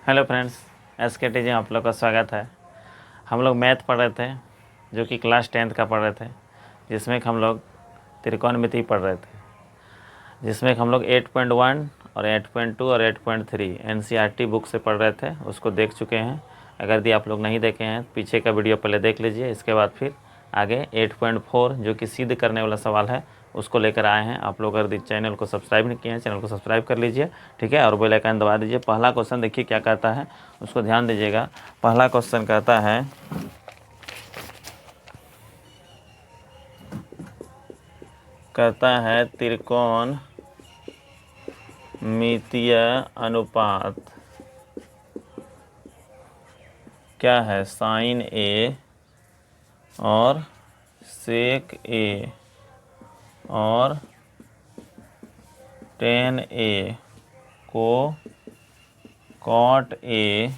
Hello friends, SKT जी आप लोग का स्वागत है। हम लोग मैथ पढ़ रहे थे जो कि क्लास 10th का पढ़ रहे थे, जिसमें हम लोग त्रिकोणमिति पढ़ रहे थे, जिसमें हम लोग 8.1 और 8.2 और 8.3 NCERT बुक से पढ़ रहे थे, उसको देख चुके हैं। अगर यदि आप लोग नहीं देखे हैं पीछे का वीडियो पहले देख लीजिए, इसके बाद फिर आगे 8.4 जो कि सिद्ध करने वाला सवाल है उसको लेकर आए हैं। आप लोग अगर चैनल को सब्सक्राइब नहीं किए हैं चैनल को सब्सक्राइब कर लीजिए, ठीक है, और बेल आइकन दबा दीजिए। पहला क्वेश्चन देखिए क्या कहता है, उसको ध्यान दीजिएगा। पहला क्वेश्चन कहता है त्रिकोणमितीय अनुपात क्या है, साइन ए और सेक ए और टेन ए को कॉट ए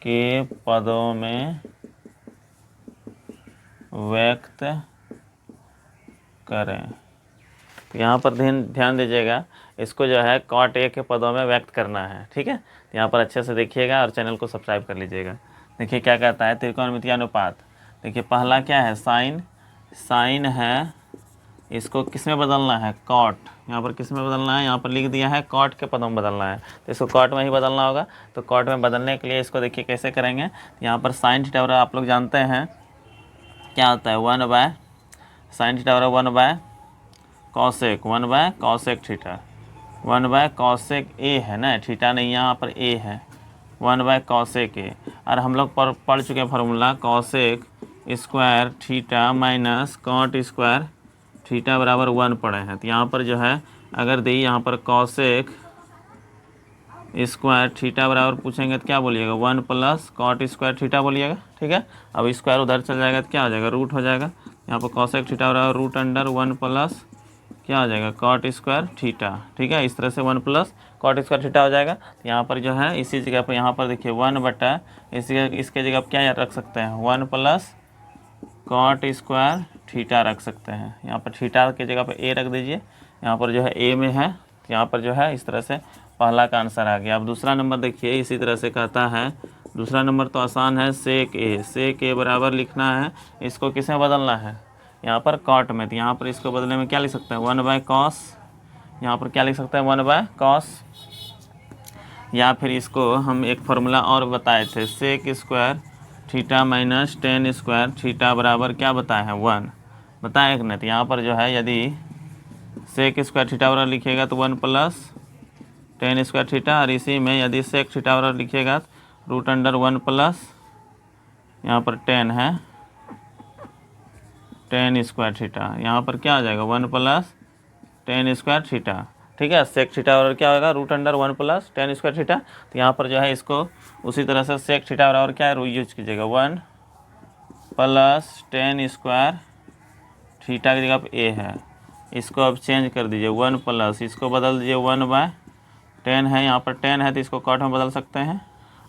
के पदों में व्यक्त करें। तो यहाँ पर ध्यान दीजिएगा, इसको जो है कॉट ए के पदों में व्यक्त करना है, ठीक है। तो यहाँ पर अच्छे से देखिएगा और चैनल को सब्सक्राइब कर लीजिएगा। देखिए क्या कहता है, त्रिकोणमितीय अनुपात। देखिए पहला क्या है, साइन है, इसको किस में बदलना है, कॉट। यहाँ पर किस में बदलना है, यहाँ पर लिख दिया है कॉट के पदों में बदलना है, तो इसको कॉट में ही बदलना होगा। तो कॉट में बदलने के लिए इसको देखिए कैसे करेंगे। यहाँ पर साइन थीटा बराबर आप लोग जानते हैं क्या होता है, 1/, साइन थीटा बराबर 1/, कॉसेक 1/, कॉसेक थीटा 1/, कॉसेक ए है ना, थीटा नहीं, यहाँ पर ए है, 1/, कॉसेक ए। और हम लोग पढ़ चुके हैं formula, cosec square theta minus cot square theta बराबर 1 पढ़े हैं। तो यहाँ पर जो है अगर दी यहाँ पर कॉसेक स्क्वायर थीटा बराबर पूछेंगे तो क्या बोलिएगा, 1 प्लस कॉट स्क्वायर थीटा बोलिएगा, ठीक है। अब स्क्वायर उधर चल जाएगा तो क्या हो जाएगा, रूट हो जाएगा। यहाँ पर कॉसेक थीटा बराबर रूट अंडर 1 प्लस क्या हो जाएगा, कॉट स्क्वायर थीटा, ठीक है। इस तरह से 1 प्लस कॉट स्क्वायर थीटा हो जाएगा। तो यहाँ पर जो है इसी जगह पर यहाँ पर देखिए 1/, इसके जगह पर क्या रख सकते हैं, 1 प्लस कॉट स्क्वायर थीटा रख सकते हैं। यहाँ पर थीटा की जगह पर ए रख दीजिए, यहाँ पर जो है ए में है, तो यहाँ पर जो है इस तरह से पहला का आंसर आ गया। अब दूसरा नंबर देखिए, इसी तरह से कहता है, दूसरा नंबर तो आसान है, सेक ए बराबर लिखना है, इसको किस में बदलना है, यहाँ पर कॉट में। तो यहाँ पर इसको बदलने में क्या लिख सकते हैं, 1/, कॉस, यहाँ पर क्या लिख सकते हैं, 1/, कॉस। या फिर इसको हम एक फार्मूला और बताए थे, sec square theta minus tan square theta बराबर क्या बताए हैं, 1 बताए कि नहीं। तो यहाँ पर जो है यदि सेक स्क्वायर थीटा बराबर लिखिएगा तो 1 प्लस टेन स्क्वायर थीटा, और इसी में यदि सेक थीटा बराबर लिखिएगा तो रूट अंडर 1 प्लस यहाँ पर 10 है टेन स्क्वायर थीटा, यहाँ पर क्या आ जाएगा, 1 प्लस टेन स्क्वायर थीटा, ठीक है। सेक थीटा बराबर क्या होगा, root under 1 plus tan square theta. तो यहाँ पर जो है इसको उसी तरह से सेक थीटा बराबर क्या है, यूज कीजिएगा, 1 प्लस टेन स्क्वायर थीटा की जगह पर ए है, इसको अब चेंज कर दीजिए, 1 प्लस इसको बदल दीजिए 1/10 है, यहाँ पर 10 है तो इसको कॉट में बदल सकते हैं।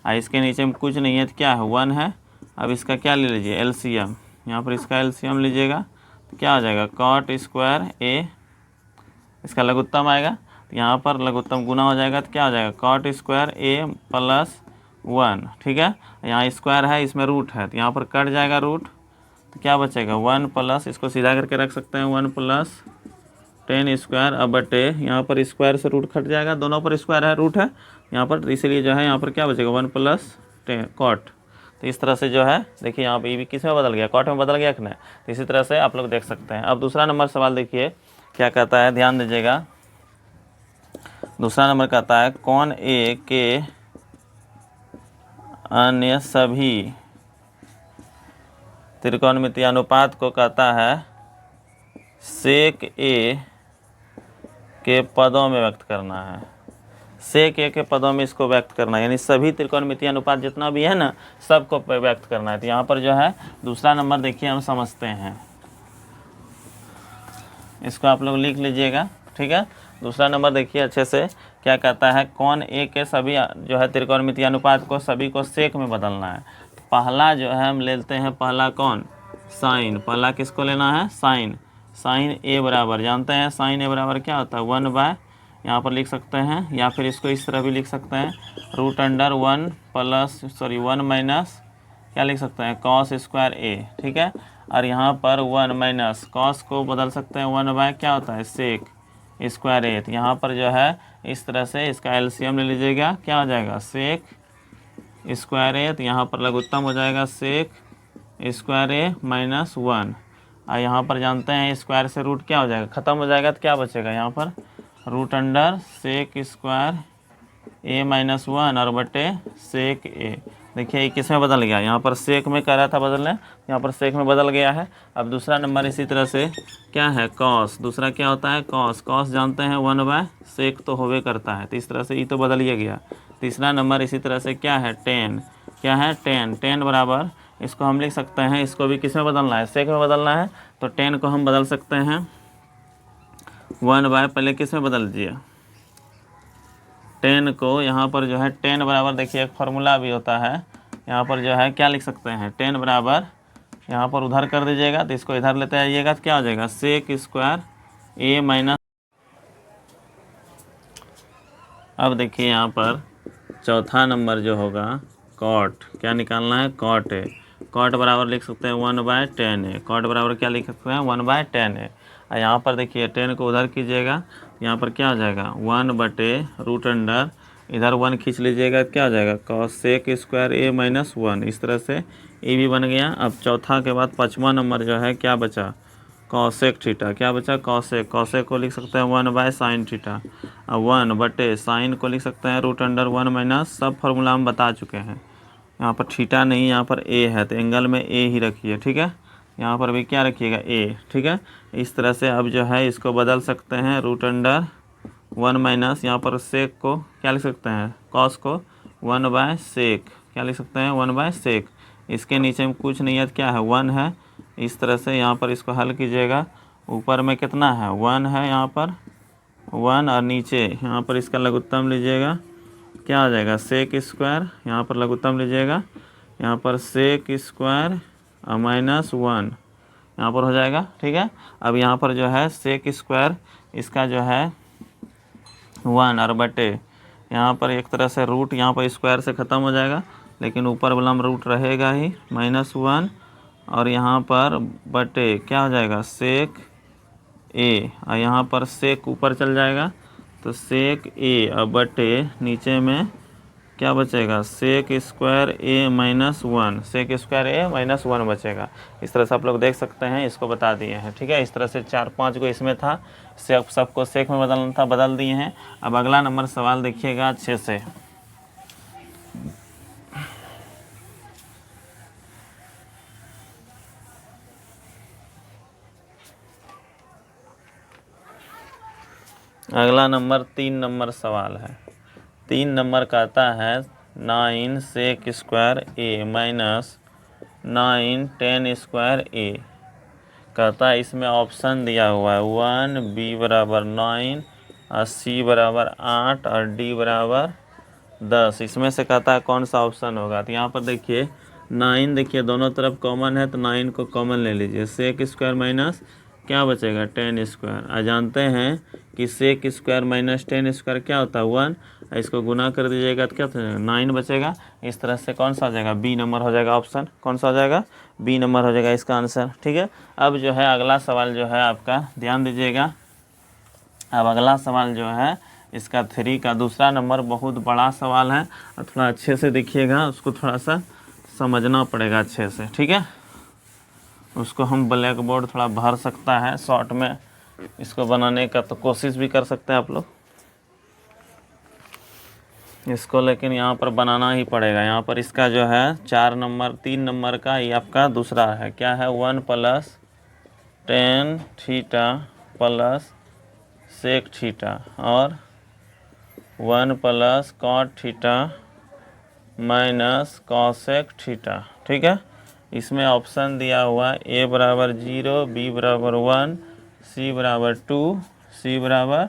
और इसके नीचे में कुछ नहीं है तो क्या है, 1 है। अब इसका क्या ले लीजिए, एलसीएम, यहाँ पर इसका एलसीएम लीजिएगा तो क्या हो जाएगा, कॉट स्क्वायर ए, इसका लघुत्तम आएगा, तो यहाँ पर लघुत्तम गुना हो जाएगा तो क्या हो जाएगा, कॉट स्क्वायर ए प्लस 1, ठीक है। यहाँ स्क्वायर है, इसमें रूट है, तो यहाँ पर कट जाएगा रूट, तो क्या बचेगा, 1 प्लस, इसको सीधा करके रख सकते हैं, 1 प्लस टेन स्क्वायर अब बटे, यहाँ पर स्क्वायर से रूट कट जाएगा, दोनों पर स्क्वायर है, रूट है यहाँ पर, इसलिए जो है यहाँ पर क्या बचेगा, 1 प्लस टेन कॉट। तो इस तरह से जो है देखिए यहाँ पर ये भी किस में बदल गया, कॉट में बदल गया कि नहीं। तो इसी तरह से आप लोग देख सकते हैं। अब दूसरा नंबर सवाल देखिए क्या कहता है, ध्यान दीजिएगा। दूसरा नंबर कहता है, कौन ए के अन्य सभी त्रिकोणमितीय अनुपात को कहता है सेक ए के पदों में व्यक्त करना है। सेक ए के पदों में इसको व्यक्त करना है, यानी सभी त्रिकोणमितीय अनुपात जितना भी है ना सबको व्यक्त करना है। तो यहाँ पर जो है दूसरा नंबर देखिए हम समझते हैं, इसको आप लोग लिख लीजिएगा, ठीक है। दूसरा नंबर देखिए अच्छे से क्या कहता है, कौन ए के सभी जो है त्रिकोणमितीय अनुपात को सभी को सेक में बदलना है। तो पहला जो है हम लेते हैं, पहला कौन, साइन, पहला किसको लेना है, साइन ए बराबर जानते हैं, साइन ए बराबर क्या होता है, 1/, यहाँ पर लिख सकते हैं, या फिर इसको इस तरह भी लिख सकते हैं, रूट अंडर 1 माइनस क्या लिख सकते हैं, कॉस स्क्वायर ए, ठीक है। और यहाँ पर 1 माइनस कॉस को बदल सकते हैं 1 बाय क्या होता है, सेक स्क्वायर ए। तो यहाँ पर जो है इस तरह से इसका एलसीएम ले लीजिएगा, क्या हो जाएगा, सेक स्क्वायर ए। तो यहाँ पर लघुत्तम हो जाएगा सेक स्क्वायर ए माइनस 1। और यहाँ पर जानते हैं स्क्वायर से रूट क्या हो जाएगा, ख़त्म हो जाएगा, तो क्या बचेगा यहाँ पर, रूट अंडर सेक स्क्वायर ए माइनस 1 और बटे सेक ए। देखिए ये किस में बदल गया, यहाँ पर सेक में कह रहा था बदलने, यहाँ पर सेक में बदल गया है। अब दूसरा नंबर इसी तरह से क्या है, कॉस, दूसरा क्या होता है, कॉस। कॉस जानते हैं 1 बाय सेक तो होवे करता है, तो इस तरह से ये तो बदल ही गया। तीसरा नंबर इसी तरह से क्या है, टेन, क्या है, टेन। टेन बराबर इसको हम लिख सकते हैं, इसको भी किस में बदलना है, सेक में बदलना है, तो टेन को हम बदल सकते हैं 1 बाय, पहले किस में बदल दीजिए, टेन को यहाँ पर जो है टेन बराबर, देखिए एक फार्मूला भी होता है, यहाँ पर जो है क्या लिख सकते हैं, टेन बराबर यहाँ पर उधर कर दीजिएगा, तो इसको इधर लेते आइएगा, तो क्या हो जाएगा, सेक स्क्वायर ए माइनस। अब देखिए यहाँ पर चौथा नंबर जो होगा कॉट, क्या निकालना है, कॉट ए। कॉट बराबर लिख सकते हैं 1 बाय टेन ए, कॉट बराबर क्या लिख सकते हैं, 1 बाय टेन ए। और यहाँ पर देखिए टेन को उधर कीजिएगा, यहाँ पर क्या हो जाएगा, 1 बटे रूट अंडर, इधर 1 खींच लीजिएगा, क्या हो जाएगा, कॉस सेक स्क्वायर ए माइनस 1। इस तरह से ए भी बन गया। अब चौथा के बाद पाँचवा नंबर जो है क्या बचा, कॉसेक थीटा, क्या बचा, कॉसेक। कॉसेक को लिख सकते हैं 1 बाय साइन थीटा, और 1 बटे साइन को लिख सकते हैं रूट अंडर 1 माइनस, सब फार्मूला हम बता चुके हैं। यहाँ पर थीटा नहीं, यहाँ पर ए है, तो एंगल में ए ही रखिए, ठीक है। यहाँ पर भी क्या रखिएगा, ए, ठीक है। इस तरह से अब जो है इसको बदल सकते हैं, रूट अंडर 1 माइनस, यहाँ पर सेक को क्या लिख सकते हैं, कॉस को 1 बाय सेक, क्या लिख सकते हैं, 1 बाय सेक। इसके नीचे में कुछ नहीं है, तो क्या है, 1 है। इस तरह से यहाँ पर इसको हल कीजिएगा, ऊपर में कितना है, 1 है, यहाँ पर 1, और नीचे यहाँ पर इसका लघुत्तम लीजिएगा, क्या आ जाएगा, सेक स्क्वायर, यहाँ पर लघुत्तम लीजिएगा, यहाँ पर सेक स्क्वायर और माइनस 1 यहाँ पर हो जाएगा, ठीक है। अब यहाँ पर जो है सेक स्क्वायर इसका जो है 1 और बटे यहाँ पर एक तरह से रूट, यहाँ पर स्क्वायर से ख़त्म हो जाएगा, लेकिन ऊपर वाला में रूट रहेगा ही, माइनस 1, और यहाँ पर बटे क्या हो जाएगा, सेक ए, और यहाँ पर सेक ऊपर चल जाएगा, तो सेक ए और बटे नीचे में क्या बचेगा, सेक स्क्वायर ए माइनस 1, सेक स्क्वायर ए माइनस 1 बचेगा। इस तरह से आप लोग देख सकते हैं, इसको बता दिए हैं, ठीक है। इस तरह से 4-5 को इसमें था, सबको सेक में बदलना था, बदल दिए हैं। अब अगला नंबर सवाल देखिएगा अच्छे से। अगला नंबर 3 नंबर सवाल है। 3 नंबर कहता है 9 सेक स्क्वायर ए माइनस 9 टेन स्क्वायर ए। कहता है इसमें ऑप्शन दिया हुआ है 1, बी बराबर 9 और सी बराबर 8 और डी बराबर 10। इसमें से कहता है कौन सा ऑप्शन होगा। तो यहाँ पर देखिए 9, देखिए दोनों तरफ कॉमन है, तो 9 को कॉमन ले लीजिए, सेक स्क्वायर माइनस क्या बचेगा, टेन स्क्वायर। और जानते हैं कि sec square minus tan square क्या होता है, 1। इसको गुना कर दीजिएगा तो क्या हो जाएगा, 9 बचेगा। इस तरह से कौन सा हो जाएगा, बी नंबर हो जाएगा ऑप्शन, कौन सा हो जाएगा, बी नंबर हो जाएगा इसका आंसर, ठीक है। अब जो है अगला सवाल जो है आपका ध्यान दीजिएगा। अब अगला सवाल जो है इसका 3 का दूसरा नंबर बहुत बड़ा सवाल है, और थोड़ा अच्छे से देखिएगा, उसको थोड़ा सा समझना पड़ेगा अच्छे से, ठीक है। उसको हम ब्लैक बोर्ड थोड़ा भर सकता है शॉर्ट में, इसको बनाने का तो कोशिश भी कर सकते हैं आप लोग इसको, लेकिन यहाँ पर बनाना ही पड़ेगा। यहाँ पर इसका जो है 4 नंबर 3 नंबर का ये आपका दूसरा है, क्या है, 1 plus tan theta plus sec theta और 1 plus cot theta minus cosec theta, ठीक है। इसमें ऑप्शन दिया हुआ ए बराबर 0, बी बराबर 1, सी बराबर 2, सी बराबर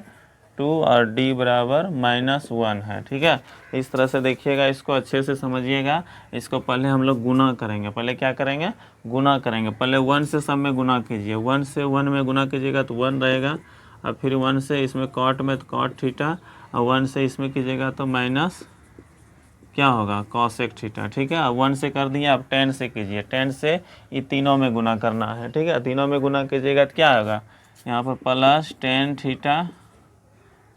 2 और डी बराबर -1 है, ठीक है। इस तरह से देखिएगा, इसको अच्छे से समझिएगा। इसको पहले हम लोग गुना करेंगे, पहले क्या करेंगे, गुना करेंगे। पहले 1 से सब में गुना कीजिए, 1 से 1 में गुना कीजिएगा तो 1 रहेगा, अब फिर 1 से इसमें कॉट में तो कॉट थीटा, और 1 से इसमें कीजिएगा तो माइनस क्या होगा कॉसेक थीटा। ठीक है, अब 1 से कर दिए, अब 10 से कीजिए, 10 से ये तीनों में गुना करना है। ठीक है, तीनों में गुना कीजिएगा तो क्या होगा, यहाँ पर प्लस 10 थीटा,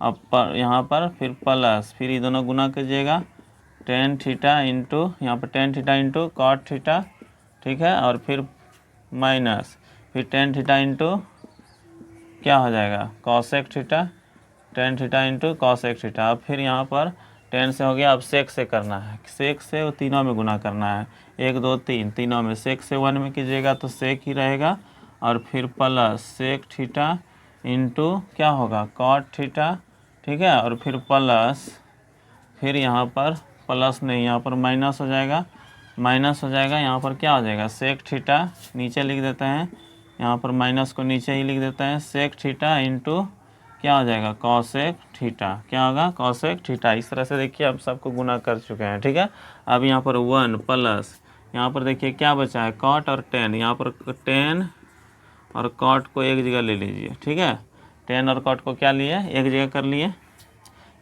अब यहाँ पर फिर प्लस, फिर ये दोनों गुना कीजिएगा 10 थीटा इंटू यहाँ पर 10 थीटा इंटू कॉट थीटा। ठीक है, और फिर माइनस फिर 10 थीटा इंटू क्या हो जाएगा cosec theta, 10 theta into cosec theta. अब फिर यहाँ पर 10 से हो गया, अब सेक से करना है, सेक से वो तीनों में गुना करना है, 1 2 3 तीनों में, सेक से 1 में कीजिएगा तो सेक ही रहेगा, और फिर प्लस सेक थीटा इंटू क्या होगा कॉट थीटा। ठीक है, और फिर प्लस, फिर यहाँ पर प्लस नहीं, यहाँ पर माइनस हो जाएगा, माइनस हो जाएगा, यहाँ पर क्या हो जाएगा सेक थीटा, नीचे लिख देते हैं, यहाँ पर माइनस को नीचे ही लिख देते हैं, सेक थीटा इंटू क्या हो जाएगा कॉसेक थीटा, क्या होगा कॉसेक थीटा। इस तरह से देखिए अब सबको गुना कर चुके हैं। ठीक है, अब यहाँ पर 1 प्लस, यहाँ पर देखिए क्या बचा है कॉट और 10, यहाँ पर 10 और कॉट को एक जगह ले लीजिए। ठीक है, 10 और कॉट को क्या लिए एक जगह कर लिए,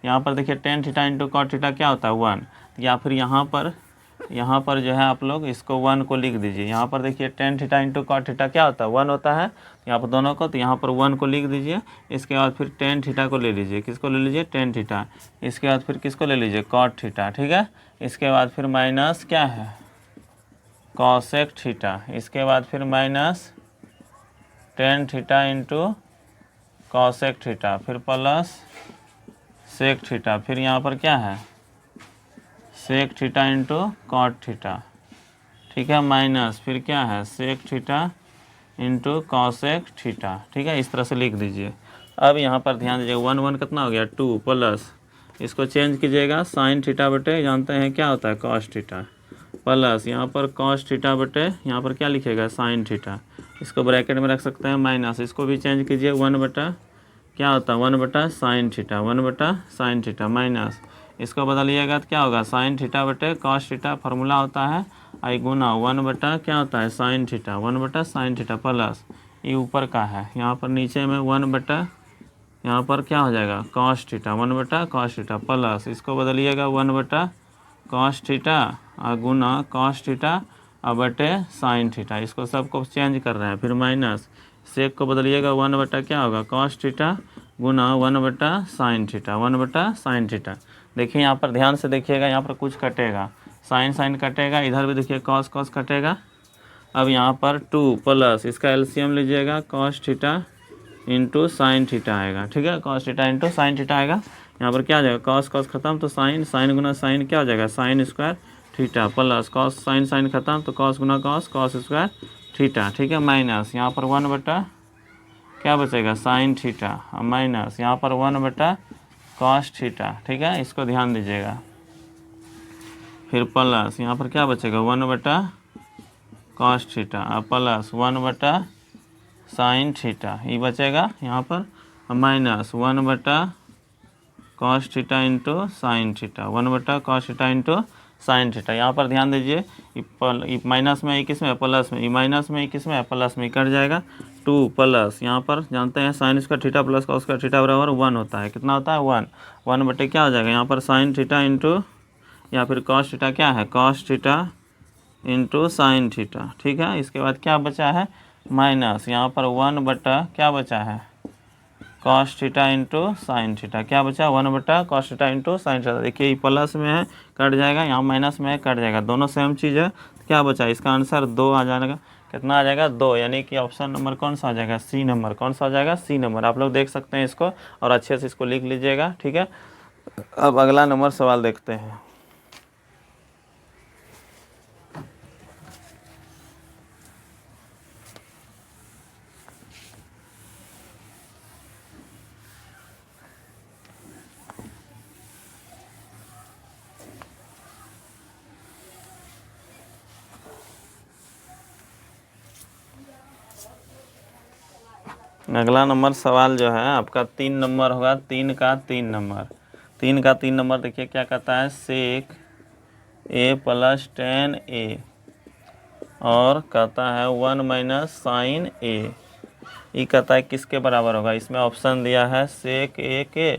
यहाँ पर देखिए 10 थीटा इंटू कॉट थीटा क्या होता है 1, या फिर यहाँ पर जो है आप लोग इसको 1 को लिख दीजिए। यहाँ पर देखिए 10 थीटा इंटू कॉट थीटा क्या होता है 1 होता है, यहाँ पर दोनों को, तो यहाँ पर 1 को लिख दीजिए। इसके बाद फिर 10 थीटा को ले लीजिए, किसको ले लीजिए 10 थीटा, इसके बाद फिर किसको ले लीजिए कॉट थीटा। ठीक है, इसके बाद फिर माइनस क्या है कॉसेक थीटा, इसके बाद फिर minus 10 theta into cosec theta, फिर प्लस सेक थीटा, फिर यहाँ पर क्या है sec theta into cot theta. ठीक है, माइनस फिर क्या है sec theta into cosec theta. ठीक है, इस तरह से लिख दीजिए। अब यहाँ पर ध्यान दीजिए 1 1 कितना हो गया 2, प्लस इसको चेंज कीजिएगा साइन थीटा बटे जानते हैं क्या होता है कॉस थीटा, प्लस यहाँ पर कॉस थीटा बटे यहाँ पर क्या लिखेगा साइन थीटा, इसको ब्रैकेट में रख सकते हैं, माइनस इसको भी चेंज कीजिए 1 बटा क्या होता है 1 बटा साइन थीटा, 1 बटा साइन थीटा, माइनस इसको बदलिएगा तो क्या होगा साइन थीटा बटे कॉस थीटा, फार्मूला होता है आई गुना 1 बटा क्या होता है साइन थीटा, 1 बटा साइन थीटा, प्लस ये ऊपर का है, यहाँ पर नीचे में 1 बटा यहाँ पर क्या हो जाएगा कॉस थीटा, 1 बटा कॉस थीटा, प्लस इसको बदलिएगा 1 बटा कॉस थीटा और गुना कॉस थीटा और बटे साइन थीटा, इसको सबको चेंज कर रहे हैं, फिर माइनस सेक को बदलिएगा 1 बटा क्या होगा कॉस थीटा गुना 1 बटा साइन थीटा, 1 बटा साइन थीटा। देखिए यहाँ पर ध्यान से देखिएगा, यहाँ पर कुछ कटेगा, साइन साइन कटेगा, इधर भी देखिए कॉस कॉस कटेगा। अब यहाँ पर 2 प्लस इसका एलसीएम लीजिएगा cos theta into sine theta आएगा। ठीक है, cos theta into sine theta आएगा, यहाँ पर क्या आ जाएगा कॉस कॉस खत्म तो साइन, साइन गुना साइन क्या हो जाएगा sine square theta, plus cos sine sine खत्म तो कॉस गुना कॉस कॉस स्क्वायर थीटा। ठीक है, माइनस यहाँ पर 1 बटा क्या बचेगा साइन थीटा, माइनस यहाँ पर 1 बटा कॉस थीटा। ठीक है, इसको ध्यान दीजिएगा, फिर प्लस यहाँ पर क्या बचेगा 1 बटा कॉस थीटा और प्लस 1 बटा साइन थीटा, ये बचेगा यहाँ पर, माइनस 1 बटा cos theta into sine theta, 1 बटा cos theta into sine theta. यहाँ पर ध्यान दीजिए ये माइनस में, ये किस में प्लस में, ये माइनस में, ये किस में प्लस में, कट जाएगा 2 प्लस यहाँ पर जानते हैं sine square theta plus cos square theta बराबर 1 होता है, कितना होता है 1, 1 बटे क्या हो जाएगा यहाँ पर साइन थीटा इंटू या फिर कॉस थीटा क्या है cos theta into sine theta. ठीक है, इसके बाद क्या बचा है माइनस यहाँ पर 1 बटा क्या बचा है cos theta into sine theta, क्या बचा 1 बटा cos theta into sine theta. देखिए ये प्लस में है कट जाएगा, यहाँ माइनस में है कट जाएगा, दोनों सेम चीज़ है, तो क्या बचा इसका आंसर 2 आ जाएगा, कितना आ जाएगा 2, यानी कि ऑप्शन नंबर कौन सा आ जाएगा सी नंबर, कौन सा आ जाएगा सी नंबर। आप लोग देख सकते हैं इसको और अच्छे से इसको लिख लीजिएगा। ठीक है, अब अगला नंबर सवाल देखते हैं। अगला नंबर सवाल जो है आपका 3 नंबर होगा, 3 का 3 नंबर, 3 का 3 नंबर देखिए क्या कहता है सेक ए प्लस 10 ए और कहता है 1 माइनस साइन ए ई कहता है किसके बराबर होगा, इसमें ऑप्शन दिया है सेक ए के,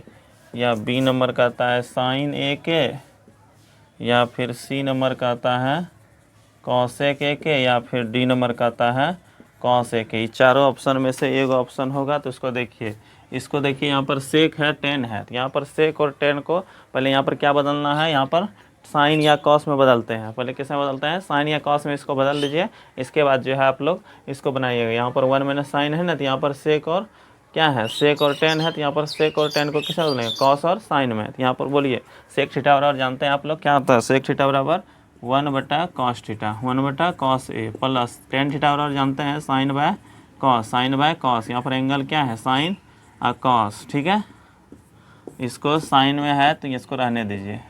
या बी नंबर कहता है साइन ए के, या फिर सी नंबर कहता है कॉसेक ए के, या फिर डी नंबर कहता है कॉस ए के। ये चारों ऑप्शन में से एक ऑप्शन होगा। तो इसको देखिए, इसको देखिए, यहाँ पर सेक है, टेन है, तो यहाँ पर सेक और टेन को पहले यहाँ पर क्या बदलना है, यहाँ पर साइन या कॉस में बदलते हैं। पहले किस में बदलते हैं, साइन या कॉस में इसको बदल लीजिए। इसके बाद जो है आप लोग इसको बनाइएगा। यहाँ पर 1 माइनस साइन है ना, तो यहाँ पर सेक और क्या है, सेक और टेन है, तो यहाँ पर सेक और टेन को किस में बदलेंगे, कॉस और साइन में। तो यहाँ पर बोलिए सेक थीटा बराबर जानते हैं आप लोग क्या होता है, सेक थीटा बराबर 1/cos theta, 1/cos A, plus tan theta बराबर जानते हैं sine by cos, sine by cos. यहाँ पर एंगल क्या है, साइन और कॉस, ठीक है। इसको साइन में है तो इसको रहने दीजिए।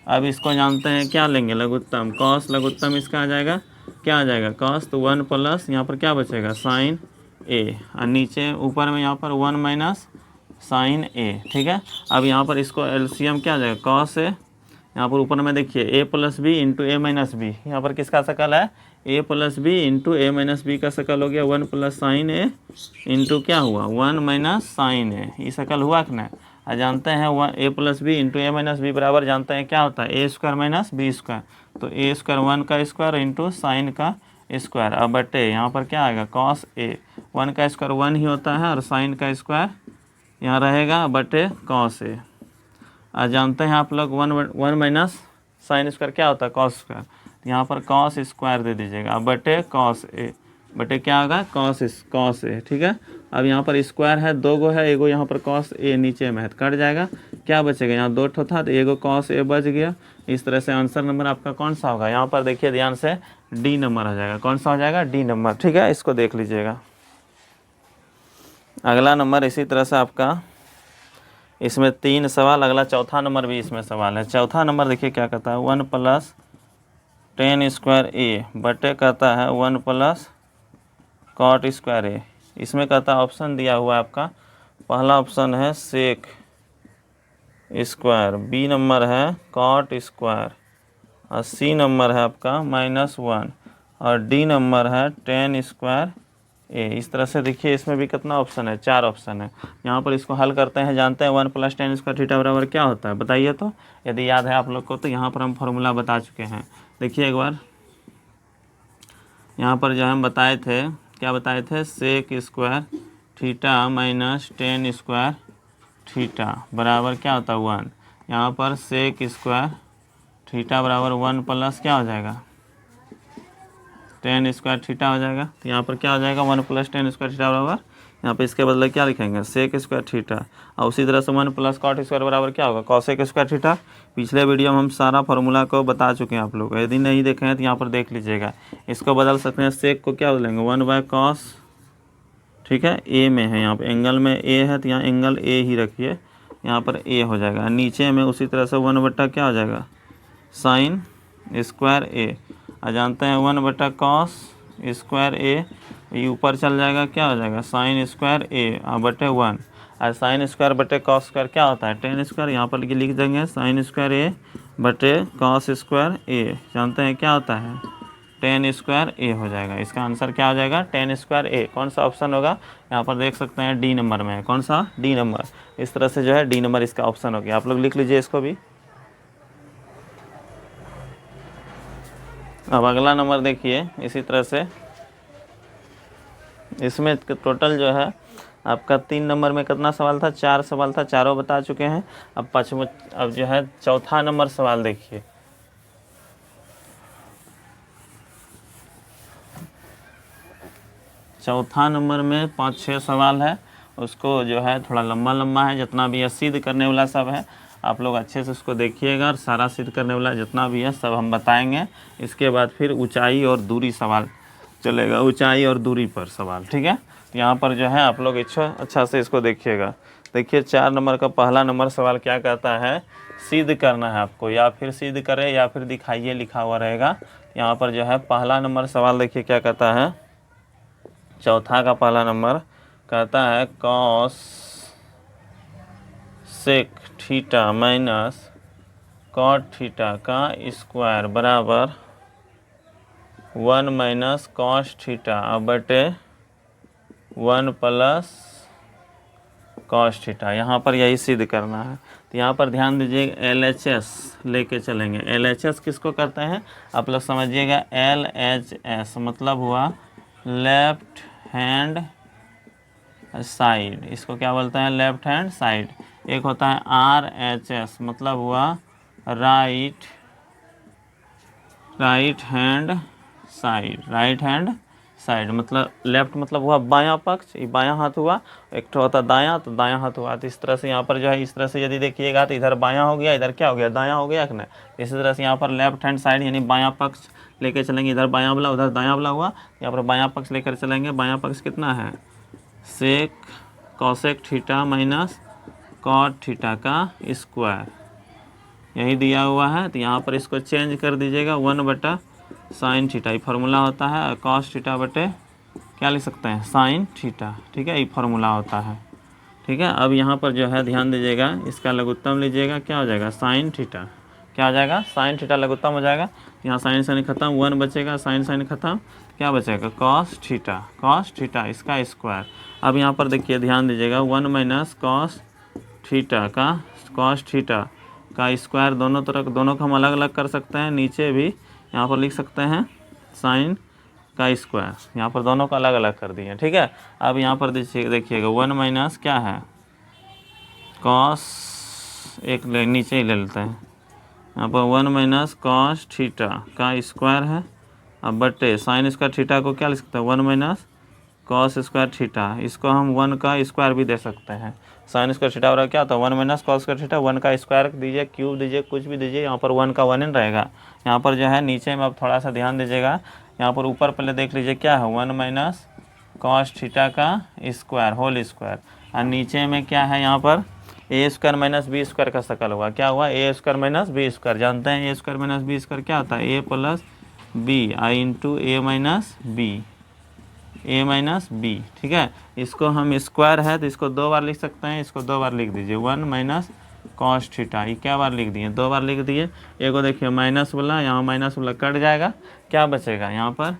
अब इसको जानते हैं क्या लेंगे, लघुत्तम, कॉस लघुत्तम इसका आ जाएगा, क्या आ जाएगा, कॉस, तो 1 प्लस यहाँ पर क्या बचेगा, साइन ए, और नीचे ऊपर में यहाँ पर 1 माइनस साइन ए, ठीक है। अब यहाँ पर इसको एलसीएम क्या आ जाएगा, कॉस ए, यहाँ पर ऊपर में देखिए ए plus B into A minus B, यहाँ पर किसका शकल है, A plus B into A minus B का शकल हो गया 1 प्लस साइन ए इंटू क्या हुआ 1 माइनस साइन ए, ये शकल हुआ कि नहीं। और जानते हैं ए plus B into A minus B बराबर जानते हैं क्या होता है, ए स्क्वायर माइनस बी स्क्वायर, तो ए स्क्वायर 1 का स्क्वायर इंटू साइन का स्क्वायर। अब बटे यहाँ पर क्या आएगा, कॉस ए, 1 का स्क्वायर 1 ही होता है, और साइन का स्क्वायर यहाँ रहेगा बटे कॉस ए। आज जानते हैं आप लोग 1 माइनस साइन स्क्वायर क्या होता है, कॉस स्क्वायर, तो यहाँ पर कॉस स्क्वायर दे दीजिएगा बटे कॉस ए, बटे क्या होगा, कॉस ए, ठीक है। अब यहाँ पर स्क्वायर है, 2 गो है, एगो यहाँ पर कॉस ए नीचे में है तो कट जाएगा, क्या बचेगा, यहाँ 2 ठो था तो एगो कॉस ए बच गया। इस तरह से आंसर नंबर आपका कौन सा होगा, यहाँ पर देखिए ध्यान से डी नंबर हो जाएगा, कौन सा हो जाएगा, डी नंबर, ठीक है। इसको देख लीजिएगा। अगला नंबर इसी तरह से आपका, इसमें 3 सवाल, अगला चौथा नंबर भी इसमें सवाल है। चौथा नंबर देखिए क्या कहता है, 1 प्लस टेन स्क्वायर ए बटे कहता है 1 प्लस कॉट स्क्वायर ए। इसमें कहता है ऑप्शन दिया हुआ है आपका, पहला ऑप्शन है सेक स्क्वायर, बी नंबर है कॉट स्क्वायर, और सी नंबर है आपका -1, और डी नंबर है टेन स्क्वायर ए। इस तरह से देखिए इसमें भी कितना ऑप्शन है, 4 ऑप्शन है। यहाँ पर इसको हल करते हैं, जानते हैं 1 प्लस टेन स्क्वायर थीटा बराबर क्या होता है, बताइए तो, यदि याद है आप लोग को तो यहाँ पर हम फॉर्मूला बता चुके हैं। देखिए एक बार यहाँ पर जो हम बताए थे, क्या बताए थे, sec square theta minus tan square theta बराबर क्या होता है 1। यहाँ पर सेक स्क्वायर थीटा बराबर 1 प्लस क्या हो जाएगा, टेन स्क्वायर थीटा हो जाएगा। तो यहाँ पर क्या हो जाएगा, 1 प्लस टेन स्क्वायर थीटा बराबर, यहाँ पे इसके बदले क्या लिखेंगे, सेक स्क्वायर थीटा, और उसी तरह से 1 प्लस कॉट स्क्वायर बराबर क्या होगा, कॉसेक स्क्वायर थीटा। पिछले वीडियो में हम सारा फार्मूला को बता चुके हैं आप लोग, यदि नहीं देखे हैं तो यहाँ पर देख लीजिएगा। इसको बदल सकते हैं, सेक को क्या बदलेंगे 1/cos, ठीक है, ए में है, यहाँ पर एंगल में ए है तो यहाँ एंगल ए ही रखिए, यहाँ पर ए हो जाएगा। नीचे में उसी तरह से 1 क्या हो जाएगा, साइन स्क्वायर ए, और जानते हैं 1/cos स्क्वायर ए, ये ऊपर चल जाएगा, क्या हो जाएगा, साइन स्क्वायर ए बटे 1, और साइन स्क्वायर बटे कॉस स्क्वायर क्या होता है, टेन स्क्वायर, यहाँ पर लिख देंगे साइन स्क्वायर ए बटे कॉस स्क्वायर ए, जानते हैं क्या होता है, टेन स्क्वायर ए हो जाएगा। इसका आंसर क्या हो जाएगा, टेन स्क्वायर ए। कौन सा ऑप्शन होगा, यहाँ पर देख सकते हैं डी नंबर में है, कौन सा, डी नंबर। इस तरह से जो है डी नंबर इसका ऑप्शन हो गया, आप लोग लिख लीजिए इसको भी। अब अगला नंबर देखिए इसी तरह से, इसमें टोटल जो है आपका 3 नंबर में कितना सवाल था, 4 सवाल था, चारों बता चुके हैं। अब जो है चौथा नंबर सवाल देखिए, चौथा नंबर में 5-6 सवाल है, उसको जो है थोड़ा लंबा है, जितना भी है सिद्ध करने वाला सब है, आप लोग अच्छे से उसको देखिएगा, और सारा सिद्ध करने वाला जितना भी है सब हम बताएंगे। इसके बाद फिर ऊंचाई और दूरी सवाल चलेगा, ऊंचाई और दूरी पर सवाल, ठीक है। तो यहाँ पर जो है आप लोग अच्छा से इसको देखिएगा। देखिए 4 नंबर का पहला नंबर सवाल क्या कहता है, सिद्ध करना है आपको, या फिर सिद्ध करें या फिर दिखाइए लिखा हुआ रहेगा। यहाँ पर जो है पहला नंबर सवाल देखिए क्या कहता है, चौथा का पहला नंबर कहता है cosec theta minus cot theta का स्क्वायर बराबर 1 माइनस कॉस थीटा बटे 1 प्लस कॉस थीटा। यहाँ पर यही सिद्ध करना है। तो यहाँ पर ध्यान दीजिए, LHS लेके चलेंगे। LHS किसको करते हैं आप लोग समझिएगा, LHS मतलब हुआ लेफ्ट हैंड साइड, इसको क्या बोलते हैं, लेफ्ट हैंड साइड। एक होता है RHS मतलब हुआ right hand side. Right hand side मतलब लेफ्ट मतलब हुआ बायां पक्ष, ये बायां हाथ हुआ। एक तो होता दायां, तो दायां हाथ हुआ। तो इस तरह से यहाँ पर जो है, इस तरह से यदि देखिएगा तो इधर बायां हो गया, इधर क्या हो गया, दायां हो गया कि नहीं। इसी तरह से यहाँ पर लेफ्ट हैंड साइड यानी बायां पक्ष लेकर चलेंगे, इधर बायां वाला उधर दायां वाला हुआ। यहाँ पर बायां पक्ष लेकर चलेंगे। बायां पक्ष कितना है, sec cosec theta minus cot theta का स्क्वायर, यही दिया हुआ है। तो यहाँ पर इसको चेंज कर दीजिएगा, 1 बटा साइन थीटा, ये फार्मूला होता है। कॉस थीटा बटे क्या लिख सकते हैं, साइन थीटा। ठीक है, ये फार्मूला होता है। ठीक है, अब यहाँ पर जो है ध्यान दीजिएगा, इसका लघुत्तम लीजिएगा, क्या हो जाएगा, साइन थीटा। क्या हो जाएगा, साइन थीटा लघुत्तम हो जाएगा। यहाँ साइन साइन खत्म, 1 बचेगा, साइन साइन खत्म, क्या बचेगा, कॉस थीटा। कॉस थीटा इसका स्क्वायर। अब यहाँ पर देखिए, ध्यान दीजिएगा, 1 माइनस कॉस थीटा का, कॉस थीटा का स्क्वायर दोनों तरफ, दोनों को हम अलग अलग कर सकते हैं। नीचे भी यहाँ पर लिख सकते हैं साइन का स्क्वायर, यहाँ पर दोनों को अलग अलग कर दिए। ठीक है, अब यहाँ पर देखिएगा 1 माइनस क्या है, कॉस, एक नीचे ही ले लेते हैं, यहाँ पर 1 माइनस कॉस थीटा का स्क्वायर है। अब बटे साइन स्क्वायर थीटा को क्या लिख सकते हैं, 1 माइनस कॉस स्क्वायर थीटा। इसको हम 1 का स्क्वायर भी दे सकते हैं। साइन स्क्वायर थीटा और क्या होता है, 1 माइनस कॉस स्क्वायर थीटा, 1 का स्क्वायर दीजिए, क्यूब दीजिए, कुछ भी दीजिए, यहाँ पर 1 का 1 ही रहेगा। यहाँ पर जो है नीचे में, अब थोड़ा सा ध्यान दीजिएगा, यहाँ पर ऊपर पहले देख लीजिए क्या है, 1 माइनस कॉस थीटा का स्क्वायर होल स्क्वायर, और नीचे में क्या है, यहाँ पर A square minus B square का शकल हुआ। क्या हुआ, A square minus B square. जानते हैं A square minus B square क्या होता है, ए प्लस बी आई into A minus B, A minus B. ठीक है, इसको हम स्क्वायर है तो इसको 2 बार लिख सकते हैं, इसको 2 बार लिख दीजिए, 1 माइनस कॉस थीटा। ये क्या बार लिख दिए, 2 बार लिख दिए। एगो देखिए माइनस वाला, यहाँ माइनस वाला कट जाएगा, क्या बचेगा, यहाँ पर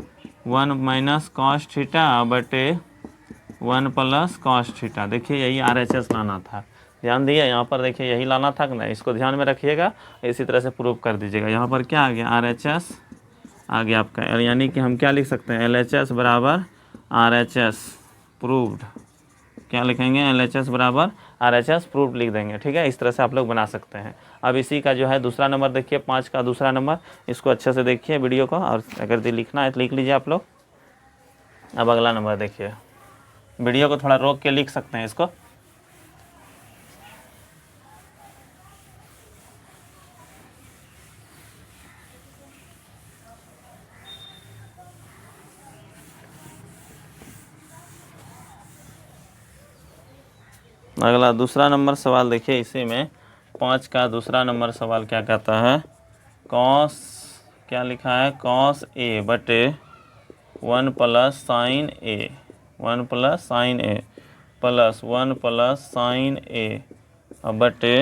1 माइनस कॉस थीटा बटे 1 प्लस कॉस थीटा। देखिए यही RHS लाना था, ध्यान दिए, यहाँ पर देखिए यही लाना था ना, इसको ध्यान में रखिएगा, इसी तरह से प्रूव कर दीजिएगा। यहाँ पर क्या आ गया, RHS आ गया आपका, यानी कि हम क्या लिख सकते हैं, LHS बराबर RHS प्रूव्ड। क्या लिखेंगे, LHS बराबर RHS प्रूव्ड लिख देंगे। ठीक है, इस तरह से आप लोग बना सकते हैं। अब इसी का जो है दूसरा नंबर देखिए, 5 का दूसरा नंबर, इसको अच्छे से देखिए वीडियो को, और अगर लिखना है तो लिख लीजिए आप लोग। अब अगला नंबर देखिए, वीडियो को थोड़ा रोक के लिख सकते हैं इसको। अगला दूसरा नंबर सवाल देखिए, इसी में 5 का दूसरा नंबर सवाल क्या कहता है, कॉस, क्या लिखा है, कॉस ए बटे 1 प्लस साइन ए, 1 प्लस साइन ए प्लस 1 प्लस साइन ए बटे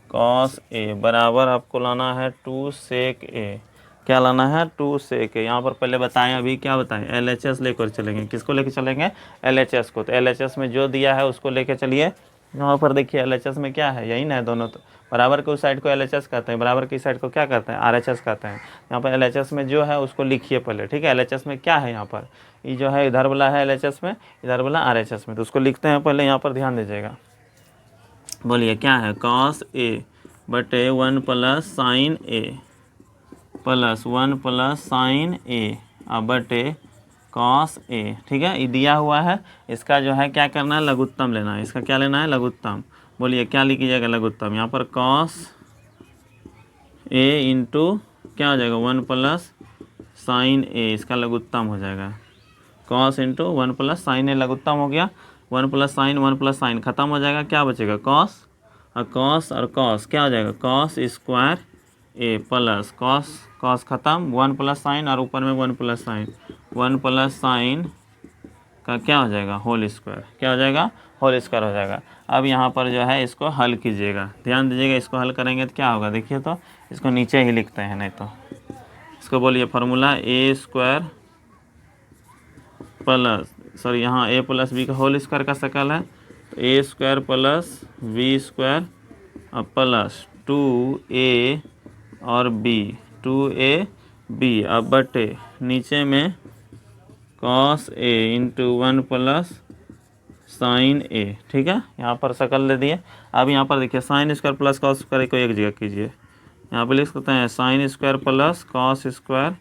कॉस ए बराबर आपको लाना है 2 सेक ए। क्या लाना है, 2 सेक ए। यहाँ पर पहले बताएं, अभी क्या बताएं, LHS लेकर चलेंगे। किसको लेकर चलेंगे, LHS को। तो LHS में जो दिया है उसको लेकर चलिए। यहाँ पर देखिए LHS में क्या है, यही ना है, दोनों तो बराबर के उस साइड को LHS कहते हैं, बराबर की साइड को क्या कहते हैं, RHS कहते हैं। यहाँ पर LHS में जो है उसको लिखिए पहले। ठीक है, LHS में क्या है, यहाँ पर ये जो है इधर वाला है LHS में, इधर वाला RHS में, तो उसको लिखते हैं पहले। यहाँ पर ध्यान दीजिएगा, बोलिए क्या है, कॉस ए बटे 1 प्लस साइन ए प्लस 1 प्लस साइन ए बटे कॉस ए। ठीक है, ये दिया हुआ है, इसका जो है क्या करना है, लघुत्तम लेना है। इसका क्या लेना है, लघुत्तम। बोलिए क्या लिखिएगा लघुत्तम, यहाँ पर कॉस ए इंटू क्या हो जाएगा, 1 प्लस साइन ए, इसका लघुत्तम हो जाएगा। कॉस इंटू 1 प्लस साइन ए लघुत्तम हो गया, 1 प्लस साइन, 1 प्लस साइन खत्म हो जाएगा, क्या बचेगा, कॉस, और कॉस और कॉस क्या हो जाएगा, कॉस स्क्वायर ए प्लस कॉस, कॉस खत्म, 1 प्लस साइन और ऊपर में 1 प्लस साइन, 1 प्लस साइन का क्या हो जाएगा, होल स्क्वायर। क्या हो जाएगा, होल स्क्वायर हो जाएगा। अब यहाँ पर जो है इसको हल कीजिएगा, ध्यान दीजिएगा, इसको हल करेंगे तो क्या होगा, देखिए तो इसको नीचे ही लिखते हैं, नहीं तो इसको बोलिए फार्मूला ए स्क्वायर प्लस सॉरी यहाँ ए प्लस बी का होल स्क्वायर का शकल है, तो ए स्क्वायर प्लस बी स्क्वायर और प्लस 2a और b, 2ab अब बटे नीचे में cos a into 1 plus sign a। ठीक है, यहाँ पर शकल दे दिए। अब यहाँ पर देखिए sine square plus cos square को एक जगह कीजिए, यहाँ पर लिख सकते हैं sine square plus cos square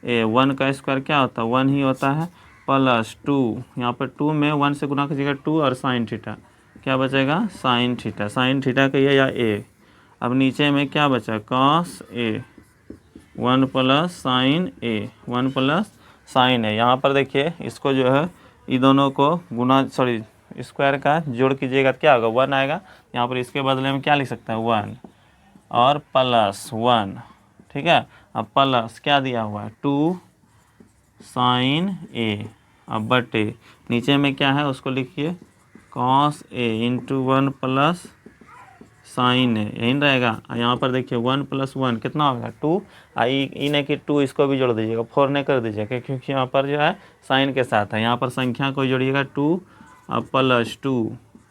A, 1 का स्क्वायर क्या होता है 1 ही होता है, प्लस 2, यहाँ पर 2 में 1 से गुना कीजिएगा 2 और साइन थीटा क्या बचेगा साइन थीटा कहिए या ए। अब नीचे में क्या बचा cos A 1 plus sign A, 1 plus sign ए। यहाँ पर देखिए इसको जो है ये दोनों को गुना सॉरी स्क्वायर का जोड़ कीजिएगा तो क्या होगा 1 आएगा। यहाँ पर इसके बदले में क्या लिख सकते हैं 1 और प्लस 1। ठीक है, अब प्लस क्या दिया हुआ है 2 साइन ए, अब बटे नीचे में क्या है उसको लिखिए cos A into 1 plus sign ए, यही रहेगा। यहाँ पर देखिए 1 प्लस 1 कितना होगा 2, आई नहीं कि 2 इसको भी जोड़ दीजिएगा 4 नहीं कर दीजिएगा क्योंकि यहाँ पर जो है साइन के साथ है। यहाँ पर संख्या को जोड़िएगा 2 और प्लस 2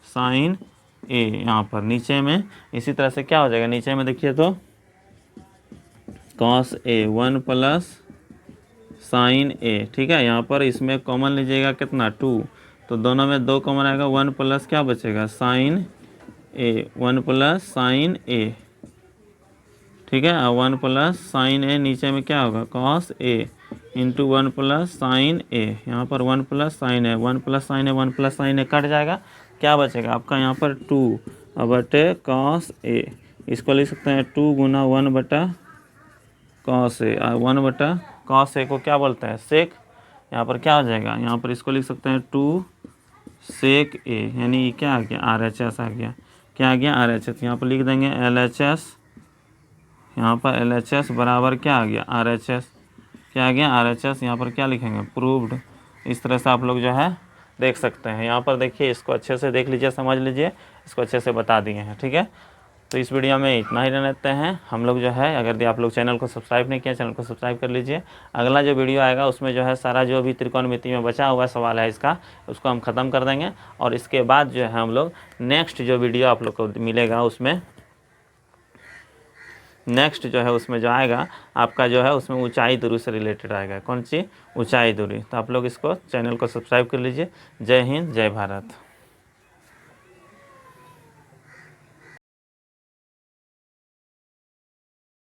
साइन ए। यहाँ पर नीचे में इसी तरह से क्या हो जाएगा नीचे में देखिए तो कॉस ए 1 प्लस साइन ए। ठीक है, यहाँ पर इसमें कॉमन लीजिएगा कितना 2, तो दोनों में 2 कॉमन आएगा 1 प्लस क्या बचेगा साइन ए, 1 प्लस साइन ए। ठीक है, 1 प्लस साइन ए नीचे में क्या होगा cos A into 1 plus sign ए। यहाँ पर 1 प्लस साइन ए, 1 प्लस साइन ए, 1 प्लस साइन ए कट जाएगा, क्या बचेगा आपका यहाँ पर 2 और बटे कॉस ए। इसको लिख सकते हैं 2 गुना 1 बटा कॉस ए, 1 बटा कॉस ए को क्या बोलते हैं सेक। यहाँ पर क्या हो जाएगा यहाँ पर इसको लिख सकते हैं 2 सेक ए, यानी क्या आ गया RHS आ गया, क्या आ गया RHS। यहाँ पर लिख देंगे LHS, यहाँ पर LHS बराबर क्या आ गया RHS, क्या आ गया RHS। यहाँ पर क्या लिखेंगे प्रूव्ड। इस तरह से आप लोग जो है देख सकते हैं। यहाँ पर देखिए इसको अच्छे से देख लीजिए समझ लीजिए, इसको अच्छे से बता दिए हैं। ठीक है, तो इस वीडियो में इतना ही रहते हैं हम लोग जो है। अगर आप लोग चैनल को सब्सक्राइब नहीं किया चैनल को सब्सक्राइब कर लीजिए। अगला जो वीडियो आएगा उसमें जो है सारा जो भी त्रिकोणमिति में बचा हुआ सवाल है इसका उसको हम ख़त्म कर देंगे। और इसके बाद जो है हम लोग नेक्स्ट जो वीडियो आप लोग को मिलेगा उसमें नेक्स्ट जो है उसमें जो आएगा आपका जो है उसमें ऊंचाई दूरी से रिलेटेड आएगा। कौन सी ऊंचाई दूरी। तो आप लोग इसको चैनल को सब्सक्राइब कर लीजिए। जय हिंद जय भारत।